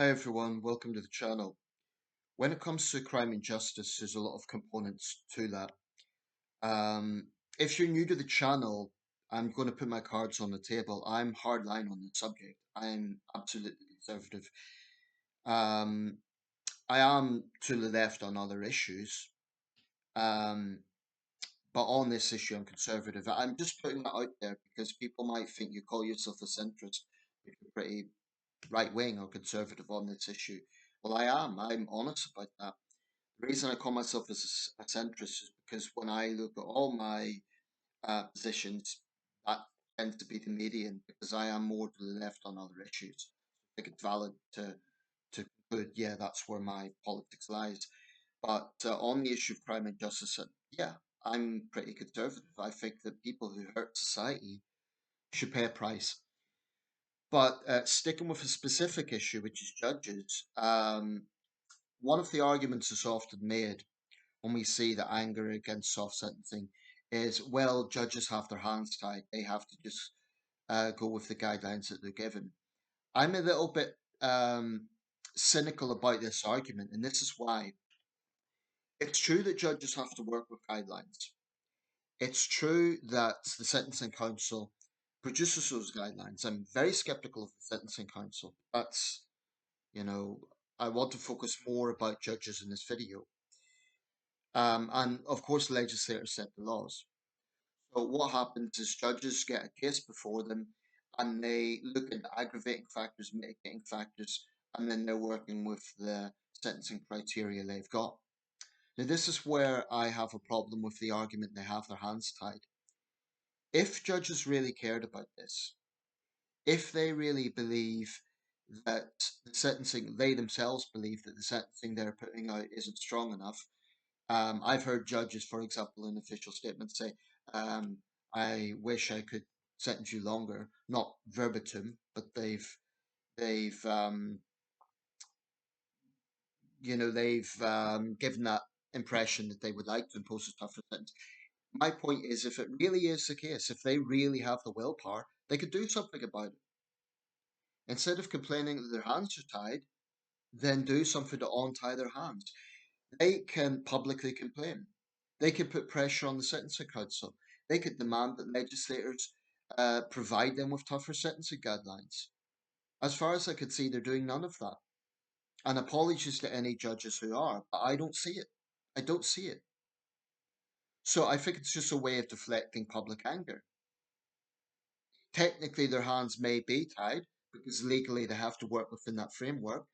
Hi everyone, welcome to the channel. When it comes to crime and justice, there's a lot of components to that. Um, if you're new to the channel, I'm going to put my cards on the table. I'm hardline on the subject. I'm absolutely conservative. Um, I am to the left on other issues, um, but on this issue, I'm conservative. I'm just putting that out there because people might think you call yourself a centrist if you're pretty right wing or conservative on this issue. Well, I am. I'm honest about that. The reason I call myself as a centrist is because when I look at all my positions, that tends to be the median because I am more to the left on other issues. I think it's valid to conclude, yeah, that's where my politics lies. But on the issue of crime and justice, yeah, I'm pretty conservative. I think that people who hurt society should pay a price. But sticking with a specific issue, which is judges, one of the arguments that's often made when we see the anger against soft sentencing is, well, judges have their hands tied. They have to just go with the guidelines that they're given. I'm a little bit cynical about this argument, and this is why. It's true that judges have to work with guidelines. It's true that the Sentencing Council produces those guidelines. I'm very skeptical of the Sentencing Council. That's, you know, I want to focus more about judges in this video. And of course, legislators set the laws. So what happens is judges get a case before them and they look at the aggravating factors, mitigating factors, and then they're working with the sentencing criteria they've got. Now, this is where I have a problem with the argument they have their hands tied. If judges really cared about this, if they really believe that the sentencing, they themselves believe that the sentencing they're putting out isn't strong enough. I've heard judges, for example, in official statements say, um, "I wish I could sentence you longer," not verbatim, but they've given that impression that they would like to impose a tougher sentence. My point is, if it really is the case, if they really have the willpower, they could do something about it. Instead of complaining that their hands are tied, then do something to untie their hands. They can publicly complain. They could put pressure on the Sentencing Council. They could demand that legislators provide them with tougher sentencing guidelines. As far as I could see, they're doing none of that. And apologies to any judges who are, but I don't see it. I don't see it. So I think it's just a way of deflecting public anger. Technically, their hands may be tied because legally they have to work within that framework,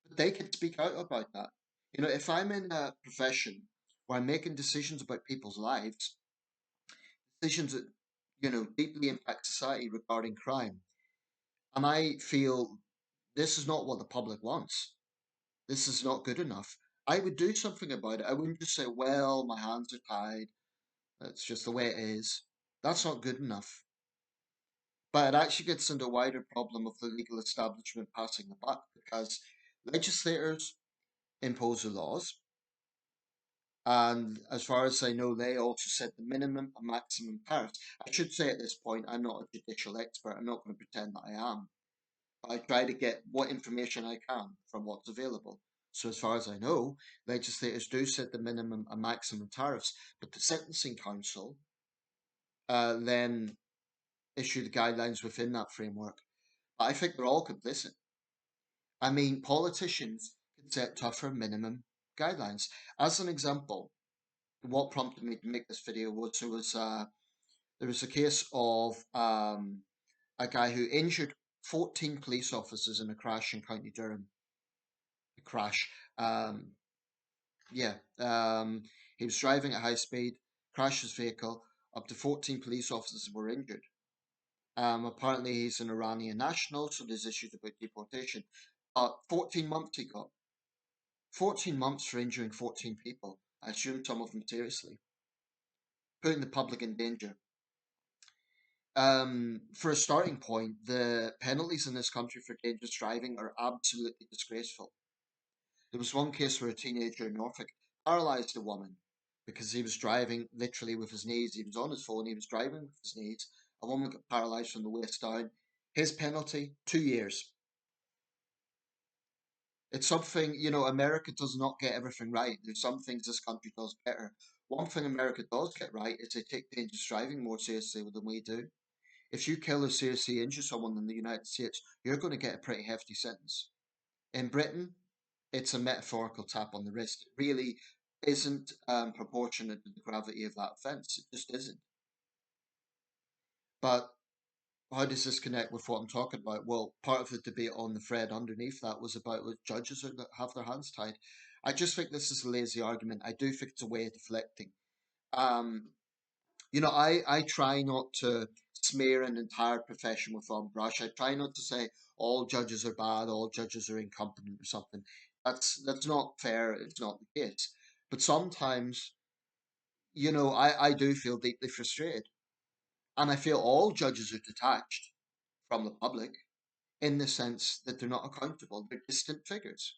but they can speak out about that. If I'm in a profession where I'm making decisions about people's lives, decisions that deeply impact society regarding crime, and I feel this is not what the public wants, this is not good enough, I would do something about it. I wouldn't just say, well, my hands are tied, that's just the way it is. That's not good enough. But it actually gets into a wider problem of the legal establishment passing the buck, because legislators impose the laws, and as far as I know, they also set the minimum and maximum tariffs. I should say at this point, I'm not a judicial expert. I'm not going to pretend that I am. But I try to get what information I can from what's available. So as far as I know, legislators do set the minimum and maximum tariffs, but the Sentencing Council then issue the guidelines within that framework. But I think they're all complicit. I mean, politicians can set tougher minimum guidelines. As an example, what prompted me to make this video was there was a case of a guy who injured 14 police officers in a crash in County Durham. A crash. Yeah. He was driving at high speed, crashed his vehicle. Up to 14 police officers were injured. Apparently, he's an Iranian national, so there's issues about deportation. 14 months he got. 14 months for injuring 14 people. I assume some of them seriously, putting the public in danger. For a starting point, the penalties in this country for dangerous driving are absolutely disgraceful. There was one case where a teenager in Norfolk paralyzed a woman because he was driving literally with his knees. He was on his phone, he was driving with his knees. A woman got paralyzed from the waist down. His penalty, 2 years. It's something, America does not get everything right. There's some things this country does better. One thing America does get right is they take dangerous driving more seriously than we do. If you kill or seriously injure someone in the United States, you're going to get a pretty hefty sentence. In Britain, it's a metaphorical tap on the wrist. It really isn't proportionate to the gravity of that offence. It just isn't. But how does this connect with what I'm talking about? Well, part of the debate on the thread underneath that was about the judges that have their hands tied. I just think this is a lazy argument. I do think it's a way of deflecting. Um, I try not to smear an entire profession with one brush. I try not to say all judges are bad, all judges are incompetent or something. That's not fair. It's not the case. But sometimes, I do feel deeply frustrated, and I feel all judges are detached from the public in the sense that they're not accountable. They're distant figures.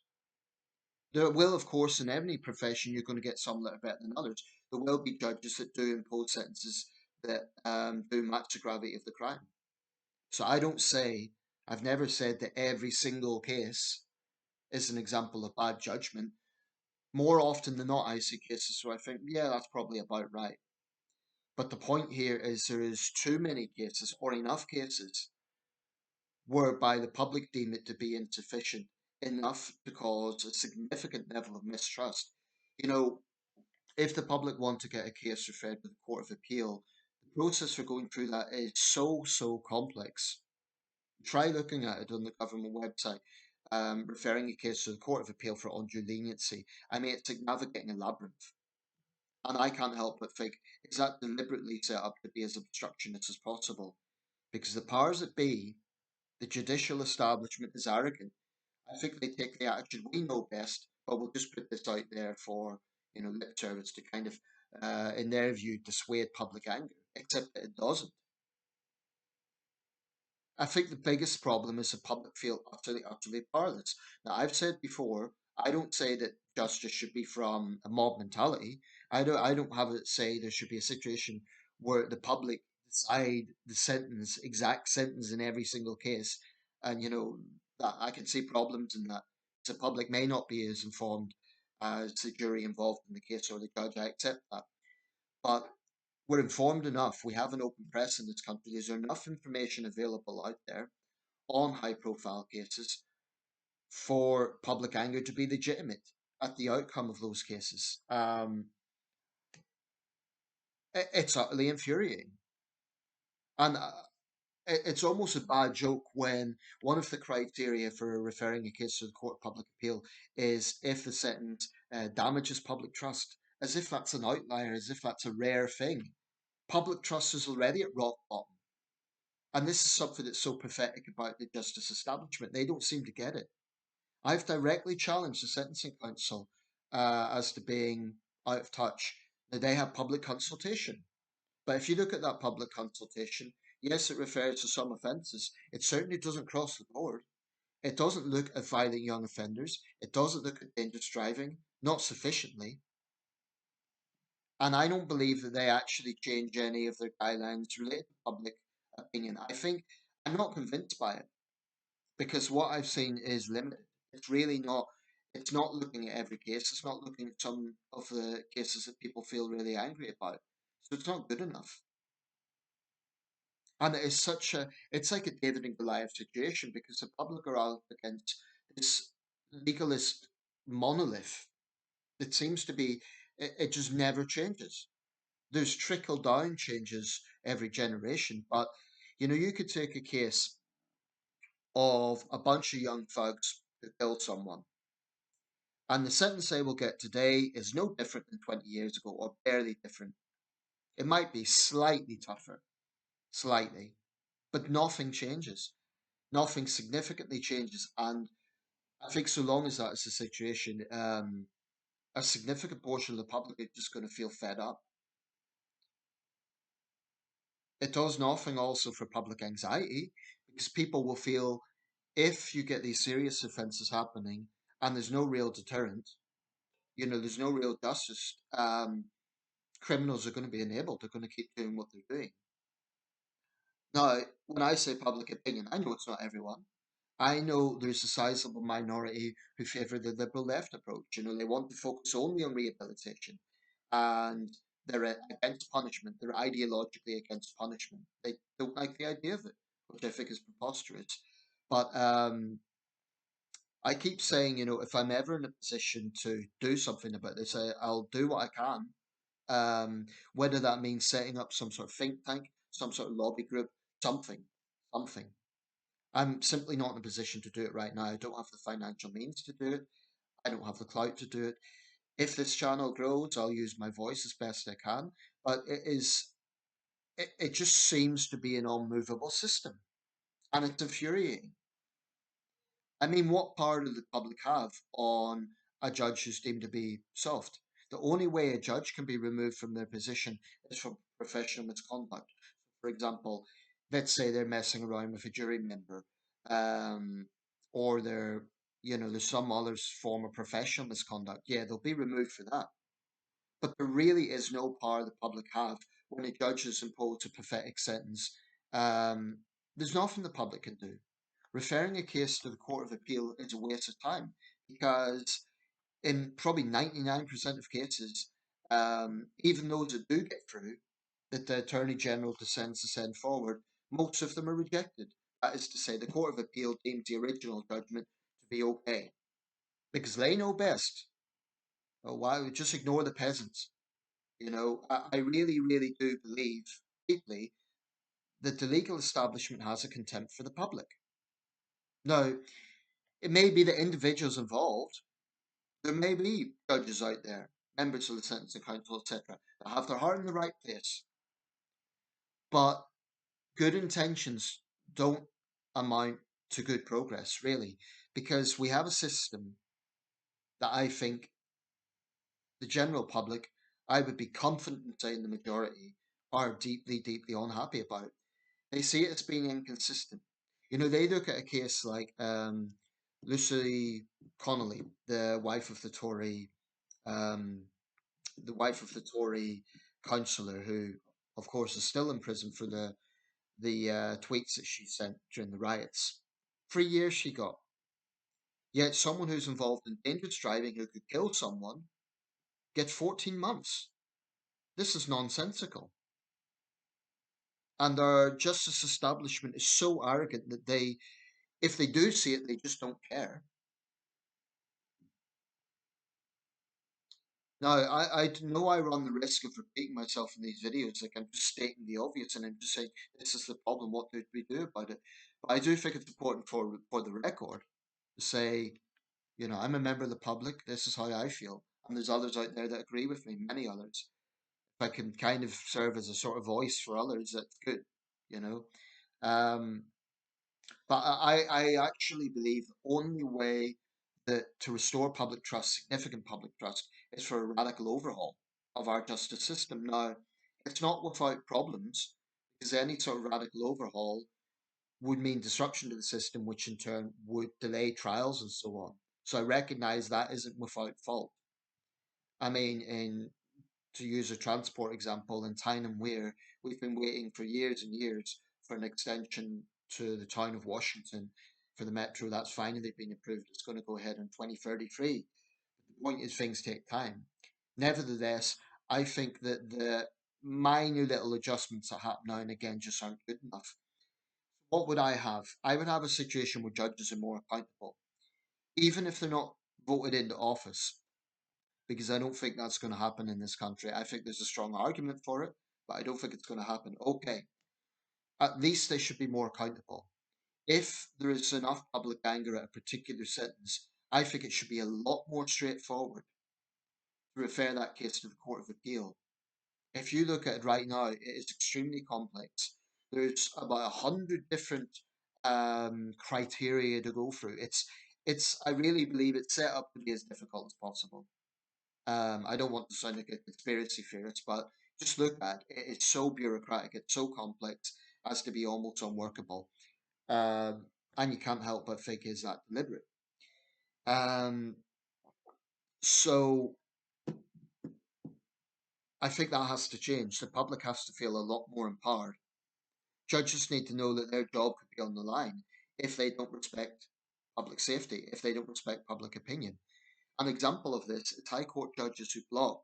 There will, of course, in any profession, you're going to get some that are better than others. There will be judges that do impose sentences that do match the gravity of the crime. So I've never said that every single case is an example of bad judgment. More often than not, I see cases where I think, yeah, that's probably about right. But the point here is there is too many cases or enough cases whereby the public deem it to be insufficient enough to cause a significant level of mistrust. You know, if the public want to get a case referred to the Court of Appeal, the process for going through that is so complex. Try looking at it on the government website, referring a case to the Court of Appeal for undue leniency. I mean, it's like navigating a labyrinth. And I can't help but think, is that deliberately set up to be as obstructionist as possible? Because the powers that be, the judicial establishment, is arrogant. I think they take the attitude, we know best, but we'll just put this out there for, lip service to kind of, in their view, dissuade public anger, except that it doesn't. I think the biggest problem is the public feel utterly powerless. Now, I've said before, I don't say that justice should be from a mob mentality. I don't have it say there should be a situation where the public decide the exact sentence in every single case, and that I can see problems in that. The public may not be as informed as the jury involved in the case or the judge. I accept that, but we're informed enough. We have an open press in this country. There's enough information available out there on high profile cases for public anger to be legitimate at the outcome of those cases. It's utterly infuriating. And it's almost a bad joke when one of the criteria for referring a case to the Court of Public Appeal is if the sentence damages public trust, as if that's an outlier, as if that's a rare thing. Public trust is already at rock bottom. And this is something that's so pathetic about the justice establishment. They don't seem to get it. I've directly challenged the Sentencing Council as to being out of touch. Now, they have public consultation. But if you look at that public consultation, yes, it refers to some offences. It certainly doesn't cross the board. It doesn't look at violent young offenders. It doesn't look at dangerous driving, not sufficiently. And I don't believe that they actually change any of their guidelines related to public opinion. I'm not convinced by it because what I've seen is limited. It's really not. It's not looking at every case. It's not looking at some of the cases that people feel really angry about. So it's not good enough. And it is it's like a David and Goliath situation because the public are out against this legalist monolith that seems to be, it just never changes. There's trickle down changes every generation, but you could take a case of a bunch of young thugs who killed someone, and the sentence they will get today is no different than 20 years ago or barely different. It might be slightly tougher, slightly, but nothing changes. Nothing significantly changes. And I think so long as that is the situation, a significant portion of the public is just going to feel fed up. It does nothing also for public anxiety because people will feel if you get these serious offences happening and there's no real deterrent, there's no real justice, criminals are going to be enabled. They're going to keep doing what they're doing. Now, when I say public opinion, I know it's not everyone. I know there's a sizable minority who favour the liberal left approach. You know, they want to focus only on rehabilitation, and they're against punishment. They're ideologically against punishment. They don't like the idea of it, which I think is preposterous. But I keep saying, you know, if I'm ever in a position to do something about this, I'll do what I can. Whether that means setting up some sort of think tank, some sort of lobby group, something, something. I'm simply not in a position to do it right now. I don't have the financial means to do it. I don't have the clout to do it. If this channel grows, I'll use my voice as best I can. But it just seems to be an unmovable system. And it's infuriating. I mean, what power do the public have on a judge who's deemed to be soft? The only way a judge can be removed from their position is for professional misconduct. For example, let's say they're messing around with a jury member, um, or there's some other form of professional misconduct. Yeah, they'll be removed for that. But there really is no power the public have when a judge has imposed a pathetic sentence. Um, there's nothing the public can do. Referring a case to the Court of Appeal is a waste of time because in probably 99% of cases, even those that do get through, that the Attorney General descends to send forward, most of them are rejected. That is to say, the Court of Appeal deems the original judgment to be okay because they know best. Oh, why? Just ignore the peasants. You know, I really, really do believe deeply that the legal establishment has a contempt for the public. Now, it may be that individuals involved, there may be judges out there, members of the sentencing council, etc., that have their heart in the right place, but good intentions don't amount to good progress, really, because we have a system that I think the general public, I would be confident in saying the majority, are deeply, deeply unhappy about. They see it as being inconsistent. You know, they look at a case like Lucy Connolly, um, the wife of the Tory councillor, who, of course, is still in prison for the tweets that she sent during the riots. 3 years she got. Yet someone who's involved in dangerous driving who could kill someone gets 14 months. This is nonsensical. And our justice establishment is so arrogant that if they do see it, they just don't care. Now, I know I run the risk of repeating myself in these videos, like I'm just stating the obvious and I'm just saying, this is the problem, what do we do about it? But I do think it's important for the record to say, you know, I'm a member of the public, this is how I feel. And there's others out there that agree with me, many others. If I can kind of serve as a sort of voice for others, that's good, you know. Um, but I actually believe the only way that to restore public trust, significant public trust, is for a radical overhaul of our justice system. Now, it's not without problems, because any sort of radical overhaul would mean disruption to the system, which in turn would delay trials and so on. So I recognise that isn't without fault. I mean, to use a transport example, in Tyne and Weir, we've been waiting for years and years for an extension to the town of Washington for the metro. That's finally been approved. It's going to go ahead in 2033. The point is, things take time. Nevertheless, I think that the minor little adjustments that happen now and again just aren't good enough. What would I have? I would have a situation where judges are more accountable, even if they're not voted into office, because I don't think that's going to happen in this country. I think there's a strong argument for it, but I don't think it's going to happen. Okay, at least they should be more accountable. If there is enough public anger at a particular sentence, I think it should be a lot more straightforward to refer that case to the Court of Appeal. If you look at it right now, it is extremely complex. There's about 100 different criteria to go through. I really believe it's set up to be as difficult as possible. I don't want to sound like a conspiracy theorist, but just look at it. It's so bureaucratic, it's so complex as to be almost unworkable. Um, and you can't help but think, is that deliberate? Um, so I think that has to change. The public has to feel a lot more empowered. Judges need to know that their job could be on the line. if they don't respect public safety, if they don't respect public opinion. An example of this is High Court judges who block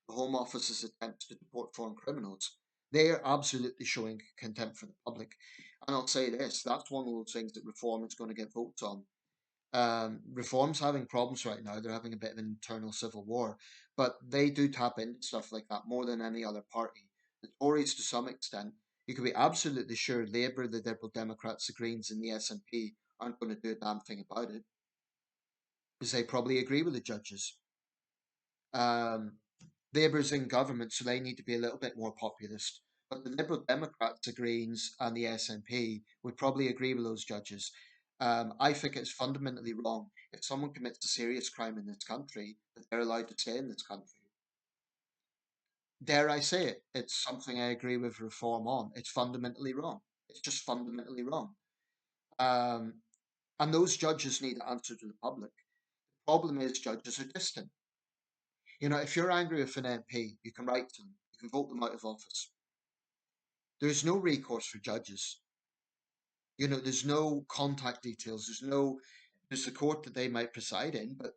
the Home Office's attempts to deport foreign criminals. They are absolutely showing contempt for the public. And I'll say this, that's one of those things that Reform is going to get votes on. Reform's having problems right now. They're having a bit of an internal civil war, but they do tap into stuff like that more than any other party. The Tories, to some extent, you can be absolutely sure Labour, the Liberal Democrats, the Greens, and the SNP aren't going to do a damn thing about it because they probably agree with the judges. Um, Labour's in government, so they need to be a little bit more populist. But the Liberal Democrats, the Greens, and the SNP would probably agree with those judges. I think it's fundamentally wrong if someone commits a serious crime in this country that they're allowed to stay in this country. Dare I say it? It's something I agree with Reform on. It's fundamentally wrong. It's just fundamentally wrong. Um, and those judges need to answer to the public. The problem is judges are distant. If you're angry with an MP, you can write to them. You can vote them out of office. There's no recourse for judges. There's no contact details. There's the court that they might preside in, but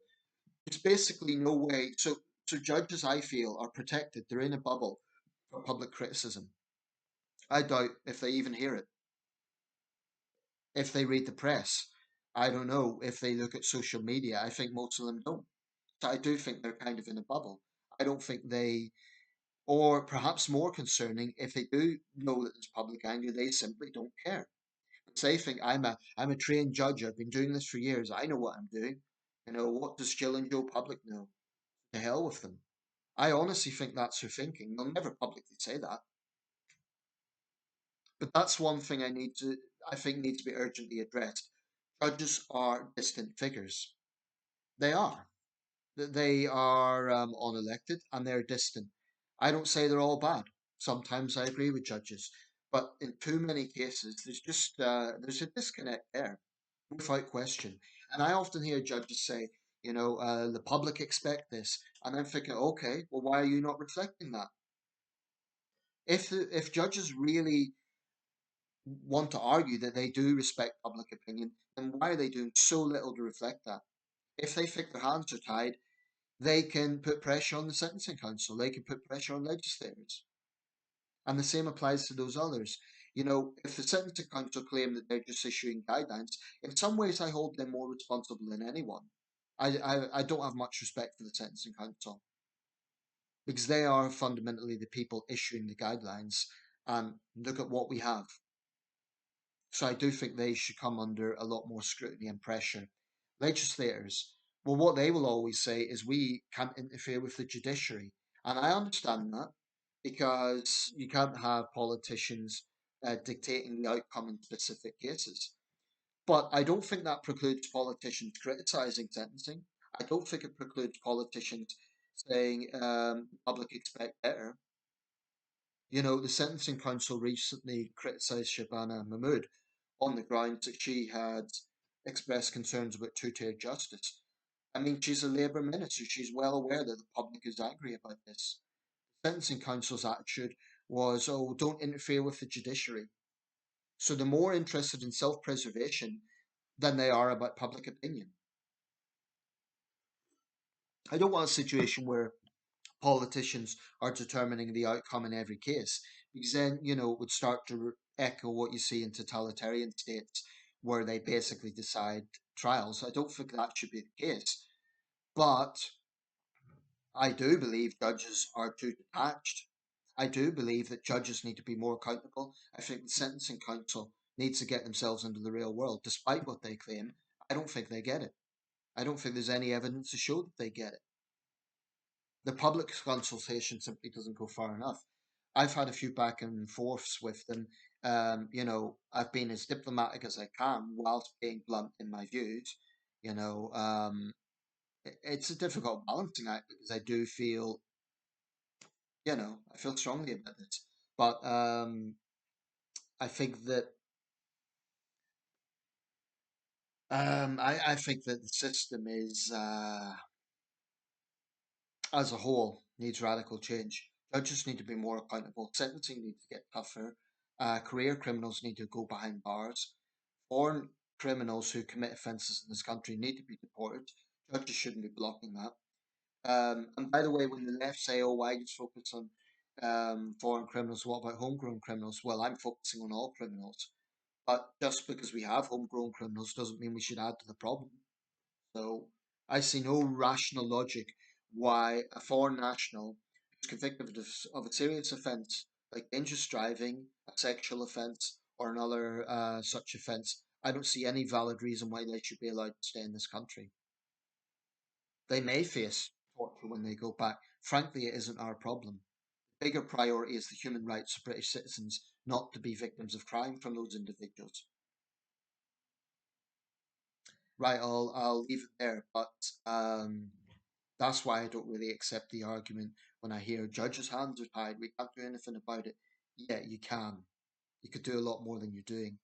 it's basically no way. So judges, I feel, are protected. They're in a bubble for public criticism. I doubt if they even hear it. If they read the press, I don't know. If they look at social media, I think most of them don't. So I do think they're kind of in a bubble. I don't think they, or perhaps more concerning, if they do know that there's public anger, they simply don't care. They think I'm a trained judge. I've been doing this for years. I know what I'm doing. What does Jill and Joe Public know? To hell with them. I honestly think that's her thinking. They'll never publicly say that. But that's one thing I think needs to be urgently addressed. Judges are distant figures. They are. They are unelected and they're distant. I don't say they're all bad. Sometimes I agree with judges, but in too many cases, there's a disconnect there, without question. And I often hear judges say, the public expect this, and I'm thinking, okay, well, why are you not reflecting that? If judges really want to argue that they do respect public opinion, then why are they doing so little to reflect that? If they think their hands are tied, they can put pressure on the sentencing council. They can put pressure on legislators. And the same applies to those others. If the sentencing council claim that they're just issuing guidelines, in some ways I hold them more responsible than anyone. I don't have much respect for the sentencing council because they are fundamentally the people issuing the guidelines. And look at what we have. So I do think they should come under a lot more scrutiny and pressure. Legislators, well, what they will always say is we can't interfere with the judiciary. And I understand that because you can't have politicians dictating the outcome in specific cases. But I don't think that precludes politicians criticising sentencing. I don't think it precludes politicians saying the public expect better. The Sentencing Council recently criticised Shabana Mahmood on the grounds that she had expressed concerns about two-tier justice. I mean, she's a Labour minister. She's well aware that the public is angry about this. The Sentencing Council's attitude was, oh, don't interfere with the judiciary. So they're more interested in self-preservation than they are about public opinion. I don't want a situation where politicians are determining the outcome in every case, because then, it would start to echo what you see in totalitarian states where they basically decide trials. I don't think that should be the case. But I do believe judges are too detached. I do believe that judges need to be more accountable. I think the Sentencing Council needs to get themselves into the real world, despite what they claim. I don't think they get it. I don't think there's any evidence to show that they get it. The public consultation simply doesn't go far enough. I've had a few back and forths with them. I've been as diplomatic as I can whilst being blunt in my views. You know, um, it's a difficult balancing act because I feel strongly about this. But I think that I think that the system is as a whole, needs radical change. Judges need to be more accountable. Sentencing needs to get tougher. Career criminals need to go behind bars. Foreign criminals who commit offences in this country need to be deported. Judges shouldn't be blocking that. And by the way, when the left say, "Oh, why just focus on foreign criminals? What about homegrown criminals?" Well, I'm focusing on all criminals. But just because we have homegrown criminals doesn't mean we should add to the problem. So I see no rational logic why a foreign national who's convicted of a serious offence like dangerous driving, a sexual offence, or another such offence, I don't see any valid reason why they should be allowed to stay in this country. They may face torture when they go back. Frankly, it isn't our problem. The bigger priority is the human rights of British citizens not to be victims of crime from those individuals. Right, I'll leave it there, but that's why I don't really accept the argument when I hear judges' hands are tied. We can't do anything about it. Yeah, you can. You could do a lot more than you're doing.